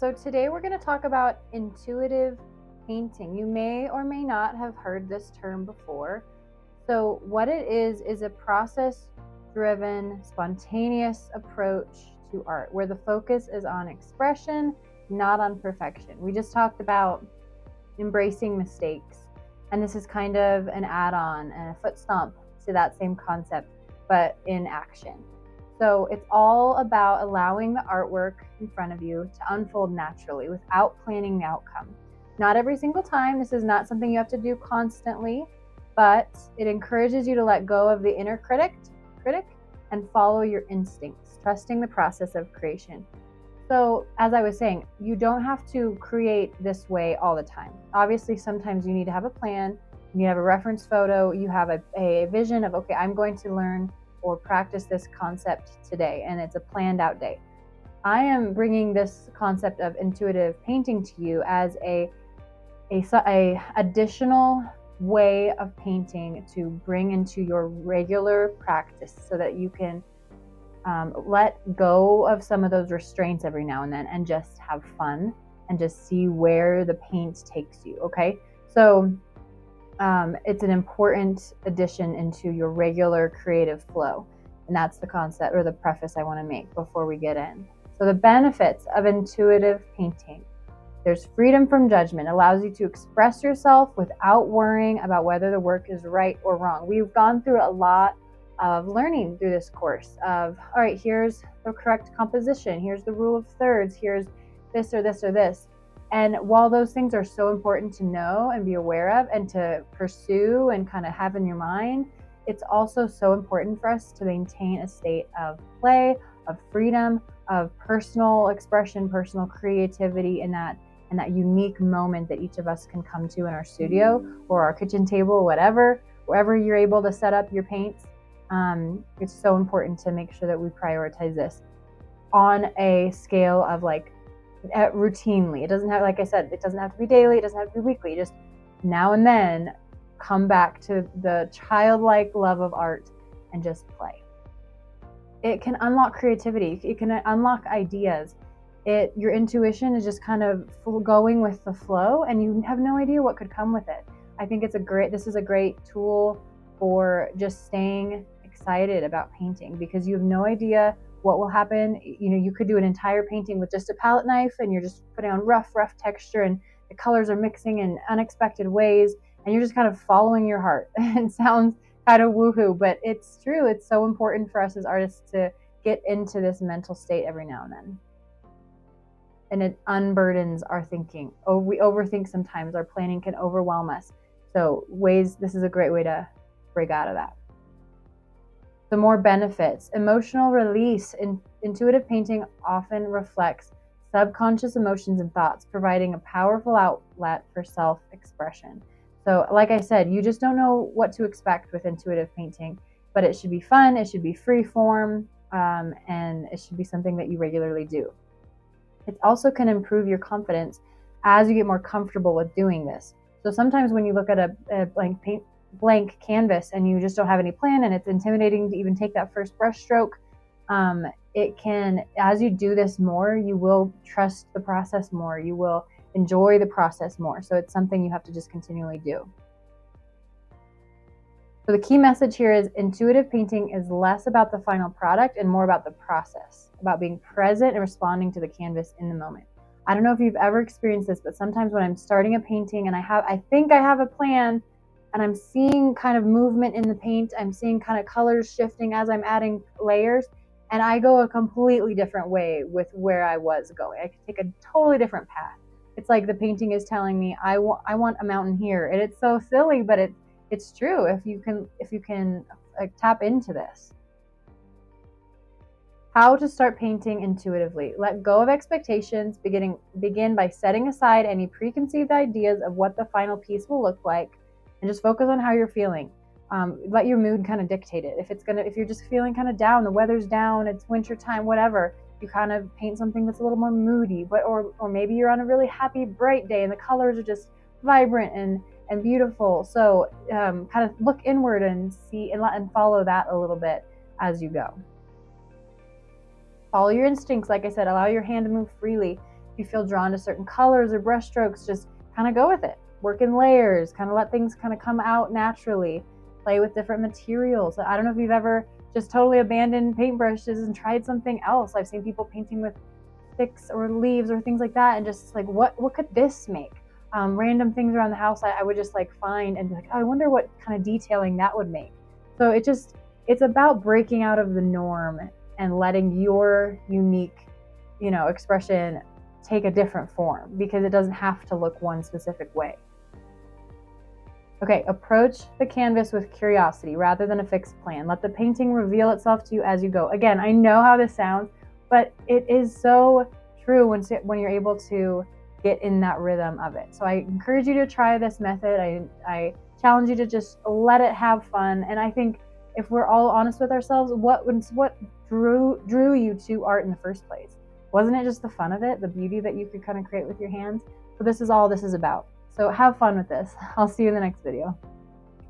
So today we're going to talk about intuitive painting. You may or may not have heard this term before. So what it is a process-driven, spontaneous approach to art where the focus is on expression, not on perfection. We just talked about embracing mistakes, and this is kind of an add-on and a foot stomp to that same concept, but in action. So it's all about allowing the artwork in front of you to unfold naturally without planning the outcome. Not every single time. This is not something you have to do constantly, but it encourages you to let go of the inner critic and follow your instincts, trusting the process of creation. So, as I was saying, you don't have to create this way all the time. Obviously, sometimes you need to have a plan, you have a reference photo, you have a vision of, okay, I'm going to learn or practice this concept today, and it's a planned out day. I am bringing this concept of intuitive painting to you as a additional way of painting to bring into your regular practice so that you can let go of some of those restraints every now and then and just have fun and just see where the paint takes you. Okay, so it's an important addition into your regular creative flow. And that's the concept or the preface I want to make before we get in. So the benefits of intuitive painting. There's freedom from judgment, allows you to express yourself without worrying about whether the work is right or wrong. We've gone through a lot of learning through this course of, all right, here's the correct composition, here's the rule of thirds, here's this or this or this. And while those things are so important to know and be aware of and to pursue and kind of have in your mind, it's also so important for us to maintain a state of play, of freedom, of personal expression, personal creativity in that unique moment that each of us can come to in our studio or our kitchen table, wherever you're able to set up your paints. It's so important to make sure that we prioritize this on a scale of like routinely. It doesn't have, like I said, it doesn't have to be daily, it doesn't have to be weekly. Just now and then come back to the childlike love of art and just play. It can unlock creativity, it can unlock ideas. Your intuition is just kind of going with the flow and you have no idea what could come with it. I think this is a great tool for just staying excited about painting because you have no idea what will happen. You know, you could do an entire painting with just a palette knife and you're just putting on rough texture and the colors are mixing in unexpected ways and you're just kind of following your heart. It sounds kind of woohoo, but it's true. It's so important for us as artists to get into this mental state every now and then. And it unburdens our thinking. We overthink sometimes. Our planning can overwhelm us. So this is a great way to break out of that. The more benefits. Emotional release. Intuitive painting often reflects subconscious emotions and thoughts, providing a powerful outlet for self-expression. So like I said, you just don't know what to expect with intuitive painting, but it should be fun, it should be free form, and it should be something that you regularly do. It also can improve your confidence as you get more comfortable with doing this. So sometimes when you look at a blank canvas and you just don't have any plan and it's intimidating to even take that first brush stroke, as you do this more, you will trust the process more, you will enjoy the process more. So it's something you have to just continually do. So the key message here is intuitive painting is less about the final product and more about the process, about being present and responding to the canvas in the moment. I don't know if you've ever experienced this, but sometimes when I'm starting a painting and I think I have a plan and I'm seeing kind of movement in the paint, I'm seeing kind of colors shifting as I'm adding layers, and I go a completely different way with where I was going. I could take a totally different path. It's like the painting is telling me I want a mountain here, and it's so silly, but it's true if you can tap into this. How to start painting intuitively. Let go of expectations. Begin by setting aside any preconceived ideas of what the final piece will look like, and just focus on how you're feeling. Let your mood kind of dictate it. If you're just feeling kind of down, the weather's down, it's winter time, whatever, you kind of paint something that's a little more moody. Or maybe you're on a really happy, bright day, and the colors are just vibrant and beautiful. So kind of look inward and see and follow that a little bit as you go. Follow your instincts. Like I said, allow your hand to move freely. you feel drawn to certain colors or brush strokes, just kind of go with it. Work in layers, kind of let things kind of come out naturally. Play with different materials. I don't know if you've ever just totally abandoned paintbrushes and tried something else. I've seen people painting with sticks or leaves or things like that, and just like, what could this make? Random things around the house I would just like find and be like, oh, I wonder what kind of detailing that would make. So it's about breaking out of the norm and letting your unique, expression take a different form, because it doesn't have to look one specific way. Okay, approach the canvas with curiosity rather than a fixed plan. Let the painting reveal itself to you as you go. Again, I know how this sounds, but it is so true when you're able to get in that rhythm of it. So I encourage you to try this method. I challenge you to just let it have fun. And I think if we're all honest with ourselves, what drew you to art in the first place? Wasn't it just the fun of it, the beauty that you could kind of create with your hands? So this is all this is about. So have fun with this. I'll see you in the next video.